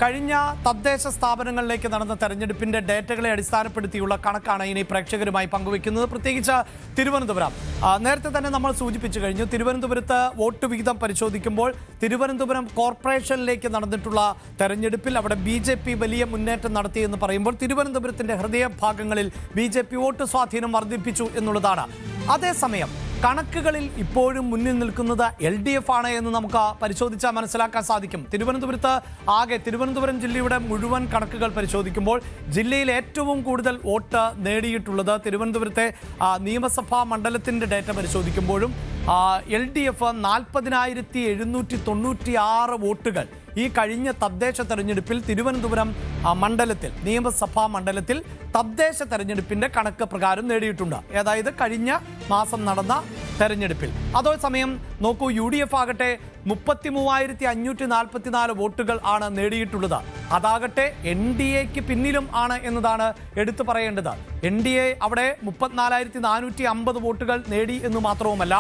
കഴിഞ്ഞ തദ്ദേശ സ്ഥാപനങ്ങളിലേക്ക് നടന്ന തെരഞ്ഞെടുപ്പിന്റെ ഡേറ്റകളെ അടിസ്ഥാനപ്പെടുത്തിയുള്ള കണക്കാണ് ഇനി പ്രേക്ഷകരുമായി പങ്കുവയ്ക്കുന്നത്. പ്രത്യേകിച്ച് തിരുവനന്തപുരം നേരത്തെ തന്നെ നമ്മൾ സൂചിപ്പിച്ചു കഴിഞ്ഞു. തിരുവനന്തപുരത്ത് വോട്ട് വിഹിതം പരിശോധിക്കുമ്പോൾ തിരുവനന്തപുരം കോർപ്പറേഷനിലേക്ക് നടന്നിട്ടുള്ള തെരഞ്ഞെടുപ്പിൽ അവിടെ BJP വലിയ മുന്നേറ്റം നടത്തിയെന്ന് പറയുമ്പോൾ തിരുവനന്തപുരത്തിന്റെ ഹൃദയഭാഗങ്ങളിൽ BJP വോട്ട് സ്വാധീനം വർദ്ധിപ്പിച്ചു എന്നുള്ളതാണ്. അതേസമയം കണക്കുകളിൽ ഇപ്പോഴും മുന്നിൽ നിൽക്കുന്നത് LDF ആണ് എന്ന് നമുക്ക് പരിശോധിച്ചാൽ മനസ്സിലാക്കാൻ സാധിക്കും. തിരുവനന്തപുരം ജില്ലയുടെ മുഴുവൻ കണക്കുകൾ പരിശോധിക്കുമ്പോൾ ജില്ലയിൽ ഏറ്റവും കൂടുതൽ വോട്ട് നേടിയിട്ടുള്ളത് തിരുവനന്തപുരത്തെ നിയമസഭാ മണ്ഡലത്തിന്റെ ഡേറ്റ പരിശോധിക്കുമ്പോഴും LDF 40,796 വോട്ടുകൾ ഈ കഴിഞ്ഞ തദ്ദേശ തെരഞ്ഞെടുപ്പിൽ തിരുവനന്തപുരം മണ്ഡലത്തിൽ നിയമസഭാ മണ്ഡലത്തിൽ തദ്ദേശ തെരഞ്ഞെടുപ്പിന്റെ കണക്ക് പ്രകാരം നേടിയിട്ടുണ്ട്. അതായത് കഴിഞ്ഞ മാസം നടന്ന തെരഞ്ഞെടുപ്പിൽ. അതേസമയം നോക്കൂ, UDF ആകട്ടെ 33,544 വോട്ടുകൾ ആണ് നേടിയിട്ടുള്ളത്. അതാകട്ടെ NDAക്ക് പിന്നിലും ആണ് എന്നതാണ് എടുത്തു പറയേണ്ടത്. NDA അവിടെ 34,450 വോട്ടുകൾ നേടി എന്ന് മാത്രവുമല്ല,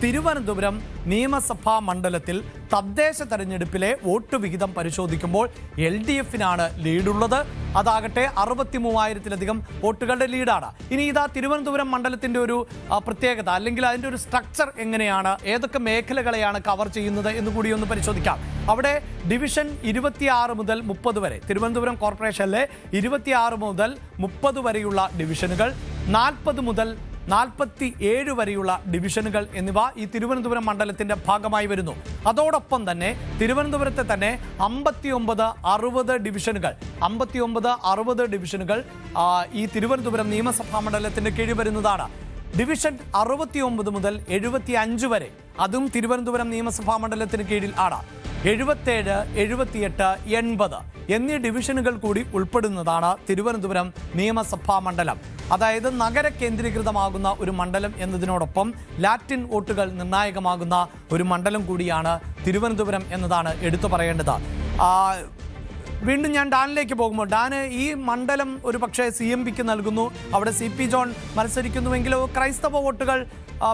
തിരുവനന്തപുരം നിയമസഭാ മണ്ഡലത്തിൽ തദ്ദേശ തെരഞ്ഞെടുപ്പിലെ വോട്ട് വിഹിതം പരിശോധിക്കുമ്പോൾ LDFനാണ് ലീഡുള്ളത്. അതാകട്ടെ 63,000-ലധികം വോട്ടുകളുടെ ലീഡാണ്. ഇനി ഇതാ തിരുവനന്തപുരം മണ്ഡലത്തിന്റെ ഒരു പ്രത്യേകത, അല്ലെങ്കിൽ അതിൻ്റെ ഒരു സ്ട്രക്ചർ എങ്ങനെയാണ്, ഏതൊക്കെ മേഖലകളെയാണ് കവർ ചെയ്യുന്നത് എന്ന് കൂടി ഒന്ന് പരിശോധിക്കാം. അവിടെ ഡിവിഷൻ 26 മുതൽ 30 വരെ, തിരുവനന്തപുരം കോർപ്പറേഷനിലെ 26 മുതൽ 30 വരെയുള്ള ഡിവിഷനുകൾ, 40 മുതൽ 47 വരെയുള്ള ഡിവിഷനുകൾ എന്നിവ ഈ തിരുവനന്തപുരം മണ്ഡലത്തിന്റെ ഭാഗമായി വരുന്നു. അതോടൊപ്പം തന്നെ തിരുവനന്തപുരത്തെ തന്നെ 59-60 ഡിവിഷനുകൾ ഈ തിരുവനന്തപുരം നിയമസഭാ മണ്ഡലത്തിന്റെ കീഴിൽ വരുന്നതാണ്. ഡിവിഷൻ 69 മുതൽ 75 വരെ അതും തിരുവനന്തപുരം നിയമസഭാ മണ്ഡലത്തിന് കീഴിൽ ആണ്. 77, 78, 80 എന്നീ ഡിവിഷനുകൾ കൂടി ഉൾപ്പെടുന്നതാണ് തിരുവനന്തപുരം നിയമസഭാ മണ്ഡലം. അതായത് നഗര കേന്ദ്രീകൃതമാകുന്ന ഒരു മണ്ഡലം എന്നതിനോടൊപ്പം ലാറ്റിൻ വോട്ടുകൾ നിർണായകമാകുന്ന ഒരു മണ്ഡലം കൂടിയാണ് തിരുവനന്തപുരം എന്നതാണ് എടുത്തു പറയേണ്ടത്. വീണ്ടും ഞാൻ ഡാനിലേക്ക് പോകുമ്പോൾ, ഡാന് ഈ മണ്ഡലം ഒരു പക്ഷേ CMPക്ക് നൽകുന്നു. അവിടെ CP ജോൺ മത്സരിക്കുന്നുവെങ്കിലും ക്രൈസ്തവ വോട്ടുകൾ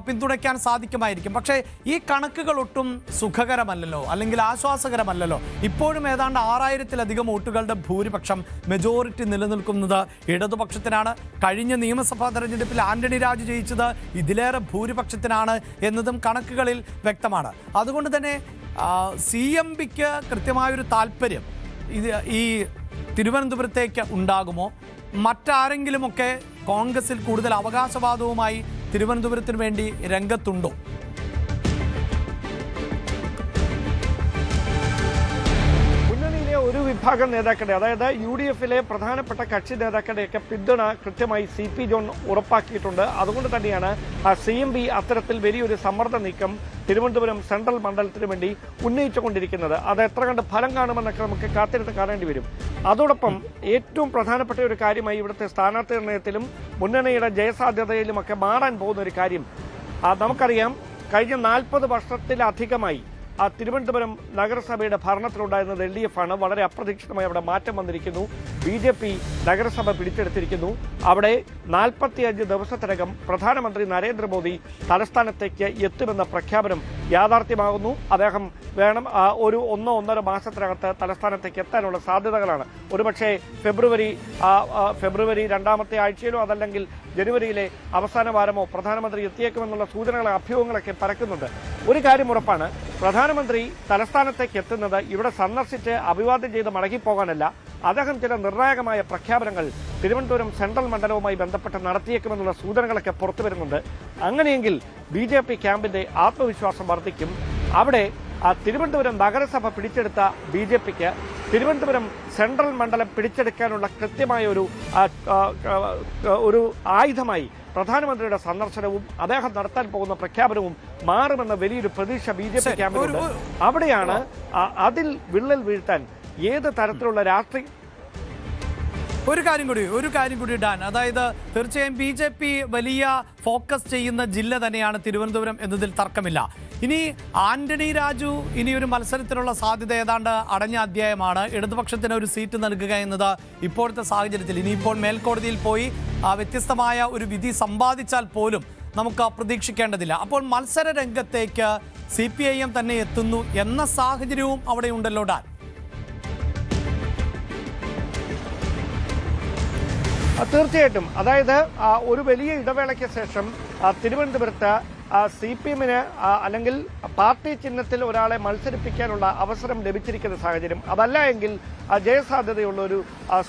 പിന്തുണയ്ക്കാൻ സാധിക്കുമായിരിക്കും. പക്ഷേ ഈ കണക്കുകൾ ഒട്ടും സുഖകരമല്ലല്ലോ, അല്ലെങ്കിൽ ആശ്വാസകരമല്ലല്ലോ. ഇപ്പോഴും ഏതാണ്ട് 6,000-ലധികം വോട്ടുകളുടെ ഭൂരിപക്ഷം, മെജോറിറ്റി നിലനിൽക്കുന്നത് ഇടതുപക്ഷത്തിനാണ്. കഴിഞ്ഞ നിയമസഭാ തെരഞ്ഞെടുപ്പിൽ ആന്റണി രാജു ജയിച്ചത് ഇതിലേറെ ഭൂരിപക്ഷത്തിനാണ് എന്നതും കണക്കുകളിൽ വ്യക്തമാണ്. അതുകൊണ്ട് തന്നെ CMPക്ക് കൃത്യമായൊരു താല്പര്യം ഈ തിരുവനന്തപുരത്തേക്ക് ഉണ്ടാകുമോ? മറ്റാരെങ്കിലുമൊക്കെ കോൺഗ്രസിൽ കൂടുതൽ അവകാശവാദവുമായി തിരുവനന്തപുരത്തിന് വേണ്ടി രംഗത്തുണ്ടോ? മുന്നണിയിലെ ഒരു വിഭാഗം നേതാക്കളുടെ, അതായത് UDFലെ പ്രധാനപ്പെട്ട കക്ഷി നേതാക്കളുടെയൊക്കെ പിന്തുണ കൃത്യമായി CP ജോൺ ഉറപ്പാക്കിയിട്ടുണ്ട്. അതുകൊണ്ട് തന്നെയാണ് CMP അത്തരത്തിൽ വലിയൊരു സമ്മർദ്ദ നീക്കം തിരുവനന്തപുരം സെൻട്രൽ മണ്ഡലത്തിന് വേണ്ടി ഉന്നയിച്ചുകൊണ്ടിരിക്കുന്നത്. അത് എത്ര കണ്ട് ഫലം കാണുമെന്നൊക്കെ നമുക്ക് കാത്തിരുന്ന് കാണേണ്ടി വരും. അതോടൊപ്പം ഏറ്റവും പ്രധാനപ്പെട്ട ഒരു കാര്യമായി ഇവിടുത്തെ സ്ഥാനാർത്ഥി നിർണയത്തിലും മുന്നണിയുടെ ജയസാധ്യതയിലുമൊക്കെ മാറാൻ പോകുന്ന ഒരു കാര്യം, നമുക്കറിയാം, കഴിഞ്ഞ 40 വർഷത്തിലധികമായി തിരുവനന്തപുരം നഗരസഭയുടെ ഭരണത്തിലുണ്ടായിരുന്നത് LDF ആണ്. വളരെ അപ്രതീക്ഷിതമായി അവിടെ മാറ്റം വന്നിരിക്കുന്നു. BJP നഗരസഭ പിടിച്ചെടുത്തിരിക്കുന്നു. അവിടെ 45 ദിവസത്തിനകം പ്രധാനമന്ത്രി നരേന്ദ്രമോദി തലസ്ഥാനത്തേക്ക് എത്തുമെന്ന പ്രഖ്യാപനം യാഥാർത്ഥ്യമാകുന്നു. അദ്ദേഹം വേണം ഒരു 1-1.5 മാസത്തിനകത്ത് തലസ്ഥാനത്തേക്ക് എത്താനുള്ള സാധ്യതകളാണ്. ഒരുപക്ഷെ ഫെബ്രുവരി 2ാമത്തെ ആഴ്ചയിലോ അതല്ലെങ്കിൽ ജനുവരിയിലെ അവസാന വാരമോ പ്രധാനമന്ത്രി എത്തിയേക്കുമെന്നുള്ള സൂചനകൾ, അഭ്യൂഹങ്ങളൊക്കെ പരക്കുന്നുണ്ട്. ഒരു കാര്യം ഉറപ്പാണ്, പ്രധാനമന്ത്രി തലസ്ഥാനത്തേക്ക് എത്തുന്നത് ഇവിടെ സന്ദർശിച്ച് അഭിവാദ്യം ചെയ്ത് മടങ്ങിപ്പോകാനല്ല. അദ്ദേഹം ചില നിർണായകമായ പ്രഖ്യാപനങ്ങൾ തിരുവനന്തപുരം സെൻട്രൽ മണ്ഡലവുമായി ബന്ധപ്പെട്ട് നടത്തിയേക്കുമെന്നുള്ള സൂചനകളൊക്കെ പുറത്തു വരുന്നുണ്ട്. അങ്ങനെയെങ്കിൽ BJP ക്യാമ്പിന്റെ ആത്മവിശ്വാസം വർദ്ധിക്കും. അവിടെ തിരുവനന്തപുരം നഗരസഭ പിടിച്ചെടുത്ത BJPക്ക് തിരുവനന്തപുരം സെൻട്രൽ മണ്ഡലം പിടിച്ചെടുക്കാനുള്ള കൃത്യമായ ഒരു ആയുധമായി പ്രധാനമന്ത്രിയുടെ സന്ദർശനവും അദ്ദേഹം നടത്താൻ പോകുന്ന പ്രഖ്യാപനവും മാറുമെന്ന വലിയൊരു പ്രതീക്ഷ BJP ക്യാമ്പിലുണ്ട്. അവിടെയാണ് അതിൽ വിള്ളൽ വീഴ്ത്താൻ ഏത് തരത്തിലുള്ള രാഷ്ട്രീയ ഒരു കാര്യം കൂടി ഡാൻ, അതായത് തീർച്ചയായും BJP വലിയ ഫോക്കസ് ചെയ്യുന്ന ജില്ല തന്നെയാണ് തിരുവനന്തപുരം എന്നതിൽ തർക്കമില്ല. ഇനി ആന്റണി രാജു ഇനിയൊരു മത്സരത്തിനുള്ള സാധ്യത ഏതാണ്ട് അടഞ്ഞ അധ്യായമാണ്. ഇടതുപക്ഷത്തിന് ഒരു സീറ്റ് നൽകുക എന്നത് ഇപ്പോഴത്തെ സാഹചര്യത്തിൽ, ഇനിയിപ്പോൾ മേൽക്കോടതിയിൽ പോയി വ്യത്യസ്തമായ ഒരു വിധി സമ്പാദിച്ചാൽ പോലും നമുക്ക് പ്രതീക്ഷിക്കേണ്ടതില്ല. അപ്പോൾ മത്സര രംഗത്തേക്ക് CPIM തന്നെ എത്തുന്നു എന്ന സാഹചര്യവും അവിടെ ഉണ്ടല്ലോ ഡാൻ. തീർച്ചയായിട്ടും. അതായത് ഒരു വലിയ ഇടവേളയ്ക്ക് ശേഷം തിരുവനന്തപുരത്ത് CPM-ന് അല്ലെങ്കിൽ പാർട്ടി ചിഹ്നത്തിൽ ഒരാളെ മത്സരിപ്പിക്കാനുള്ള അവസരം ലഭിച്ചിരിക്കുന്ന സാഹചര്യം, അതല്ല എങ്കിൽ ജയസാധ്യതയുള്ള ഒരു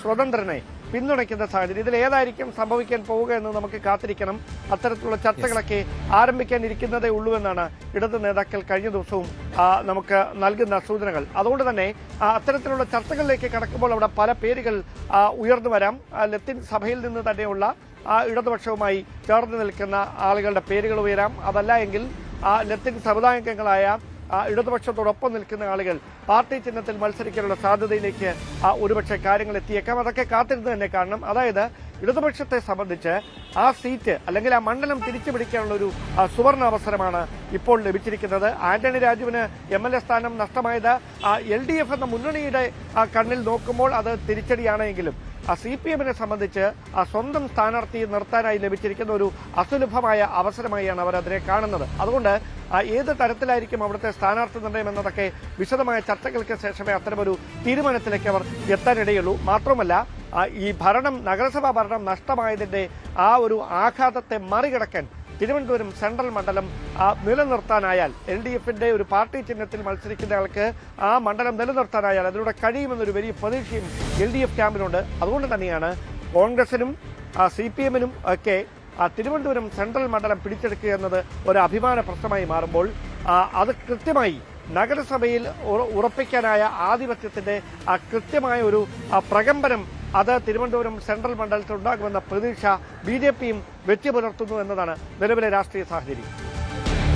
സ്വതന്ത്രനെ പിന്തുണയ്ക്കുന്ന സാഹചര്യം, ഇതിൽ ഏതായിരിക്കും സംഭവിക്കാൻ പോവുക എന്ന് നമുക്ക് കാത്തിരിക്കണം. അത്തരത്തിലുള്ള ചർച്ചകളൊക്കെ ആരംഭിക്കാനിരിക്കുന്നതേ ഉള്ളൂ എന്നാണ് ഇടത് നേതാക്കൾ കഴിഞ്ഞ ദിവസവും നമുക്ക് നൽകുന്ന സൂചനകൾ. അതുകൊണ്ട് തന്നെ അത്തരത്തിലുള്ള ചർച്ചകളിലേക്ക് കടക്കുമ്പോൾ അവിടെ പല പേരുകൾ ഉയർന്നു വരാം. ലത്തീൻ സഭയിൽ നിന്ന് തന്നെയുള്ള ഇടതുപക്ഷവുമായി ചേർന്ന് നിൽക്കുന്ന ആളുകളുടെ പേരുകൾ ഉയരാം. അതല്ല എങ്കിൽ ലത്തീൻ സമുദായാംഗങ്ങളായ ഇടതുപക്ഷത്തോടൊപ്പം നിൽക്കുന്ന ആളുകൾ പാർട്ടി ചിഹ്നത്തിൽ മത്സരിക്കാനുള്ള സാധ്യതയിലേക്ക് ഒരുപക്ഷെ കാര്യങ്ങൾ എത്തിയേക്കാം. അതൊക്കെ കാത്തിരുന്ന് തന്നെ കാണണം. അതായത് ഇടതുപക്ഷത്തെ സംബന്ധിച്ച് ആ സീറ്റ് അല്ലെങ്കിൽ ആ മണ്ഡലം തിരിച്ചു പിടിക്കാനുള്ള ഒരു സുവർണ അവസരമാണ് ഇപ്പോൾ ലഭിച്ചിരിക്കുന്നത്. ആന്റണി രാജുവിന് MLA സ്ഥാനം നഷ്ടമായത് LDF എന്ന മുന്നണിയുടെ കണ്ണിൽ നോക്കുമ്പോൾ അത് തിരിച്ചടിയാണെങ്കിലും CPM-നെ സംബന്ധിച്ച് സ്വന്തം സ്ഥാനാർത്ഥിയെ നിർത്താനായി ലഭിച്ചിരിക്കുന്ന ഒരു അസുലഭമായ അവസരമായാണ് അവർ അതിനെ കാണുന്നത്. അതുകൊണ്ട് ഏത് തരത്തിലായിരിക്കും അവിടുത്തെ സ്ഥാനാർത്ഥി നിർണ്ണയം എന്നതൊക്കെ വിശദമായ ചർച്ചകൾക്ക് ശേഷമേ അത്തരമൊരു തീരുമാനത്തിലേക്ക് അവർ എത്താനിടയുള്ളൂ. മാത്രമല്ല ഈ നഗരസഭാ ഭരണം നഷ്ടമായതിന്റെ ആ ഒരു ആഘാതത്തെ മറികടക്കാൻ തിരുവനന്തപുരം സെൻട്രൽ മണ്ഡലം നിലനിർത്താനായാൽ, LDF-ന്റെ ഒരു പാർട്ടി ചിഹ്നത്തിൽ മത്സരിക്കുന്ന ആൾക്ക് ആ മണ്ഡലം നിലനിർത്താനായാൽ അതിലൂടെ കഴിയുമെന്നൊരു വലിയ പ്രതീക്ഷയും LDF ക്യാമ്പിനുണ്ട്. അതുകൊണ്ട് തന്നെയാണ് കോൺഗ്രസിനും CPM-നും ഒക്കെ തിരുവനന്തപുരം സെൻട്രൽ മണ്ഡലം പിടിച്ചെടുക്കുക എന്നത് ഒരു അഭിമാന പ്രശ്നമായി മാറുമ്പോൾ അത് കൃത്യമായി നഗരസഭയിൽ ഉറപ്പിക്കാനായ ആധിപത്യത്തിന്റെ കൃത്യമായ ഒരു പ്രകമ്പനം അത് തിരുവനന്തപുരം സെൻട്രൽ മണ്ഡലത്തിൽ ഉണ്ടാകുമെന്ന പ്രതീക്ഷ BJP-യും വെച്ചു പുലർത്തുന്നു എന്നതാണ് നിലവിലെ രാഷ്ട്രീയ സാഹചര്യം.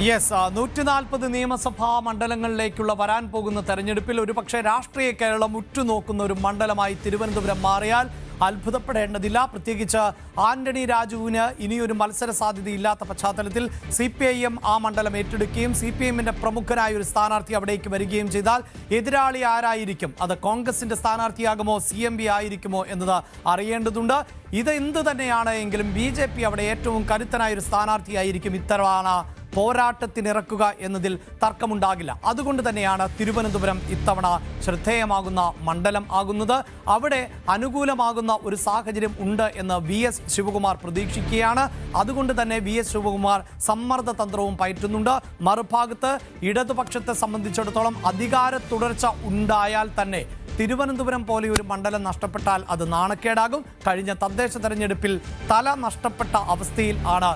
140 നിയമസഭാ മണ്ഡലങ്ങളിലേക്കുള്ള വരാൻ പോകുന്ന തെരഞ്ഞെടുപ്പിൽ ഒരുപക്ഷെ രാഷ്ട്രീയ കേരളം ഉറ്റുനോക്കുന്ന ഒരു മണ്ഡലമായി തിരുവനന്തപുരം മാറിയാൽ അത്ഭുതപ്പെടേണ്ടതില്ല. പ്രത്യേകിച്ച് ആന്റണി രാജുവിന് ഇനിയൊരു മത്സര സാധ്യതയില്ലാത്ത പശ്ചാത്തലത്തിൽ CPIM ആ മണ്ഡലം ഏറ്റെടുക്കുകയും CPM-ന്റെ പ്രമുഖനായ ഒരു സ്ഥാനാർത്ഥി അവിടേക്ക് വരികയും ചെയ്താൽ എതിരാളി ആരായിരിക്കും? അത് കോൺഗ്രസിന്റെ സ്ഥാനാർത്ഥിയാകുമോ CMB ആയിരിക്കുമോ എന്നത് അറിയേണ്ടതുണ്ട്. ഇത് എന്ത് തന്നെയാണ് എങ്കിലും BJP അവിടെ ഏറ്റവും കരുത്തനായ ഒരു സ്ഥാനാർത്ഥിയായിരിക്കും ഇത്തവണ പോരാട്ടത്തിനിറക്കുക എന്നതിൽ തർക്കമുണ്ടാകില്ല. അതുകൊണ്ട് തന്നെയാണ് തിരുവനന്തപുരം ഇത്തവണ ശ്രദ്ധേയമാകുന്ന മണ്ഡലം ആകുന്നത്. അവിടെ അനുകൂലമാകുന്ന ഒരു സാഹചര്യം ഉണ്ട് എന്ന് VS ശിവകുമാർ പ്രതീക്ഷിക്കുകയാണ്. അതുകൊണ്ട് തന്നെ VS ശിവകുമാർ സമ്മർദ്ദ തന്ത്രവും പയറ്റുന്നുണ്ട്. മറുഭാഗത്ത് ഇടതുപക്ഷത്തെ സംബന്ധിച്ചിടത്തോളം അധികാര തുടർച്ച ഉണ്ടായാൽ തന്നെ തിരുവനന്തപുരം പോലെ ഒരു മണ്ഡലം നഷ്ടപ്പെട്ടാൽ അത് നാണക്കേടാകും. കഴിഞ്ഞ തദ്ദേശ തെരഞ്ഞെടുപ്പിൽ തല നഷ്ടപ്പെട്ട അവസ്ഥയിൽ ആണ്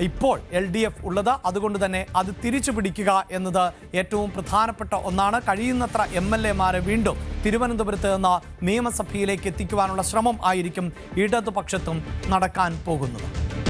ഇപ്പോൾ LDF ഉള്ളത്. അതുകൊണ്ട് തന്നെ അത് തിരിച്ചു പിടിക്കുക എന്നത് ഏറ്റവും പ്രധാനപ്പെട്ട ഒന്നാണ്. കഴിയുന്നത്ര MLA-മാരെ വീണ്ടും തിരുവനന്തപുരത്ത് നിന്ന് നിയമസഭയിലേക്ക് എത്തിക്കുവാനുള്ള ശ്രമം ആയിരിക്കും ഇടതുപക്ഷത്തും നടക്കാൻ പോകുന്നത്.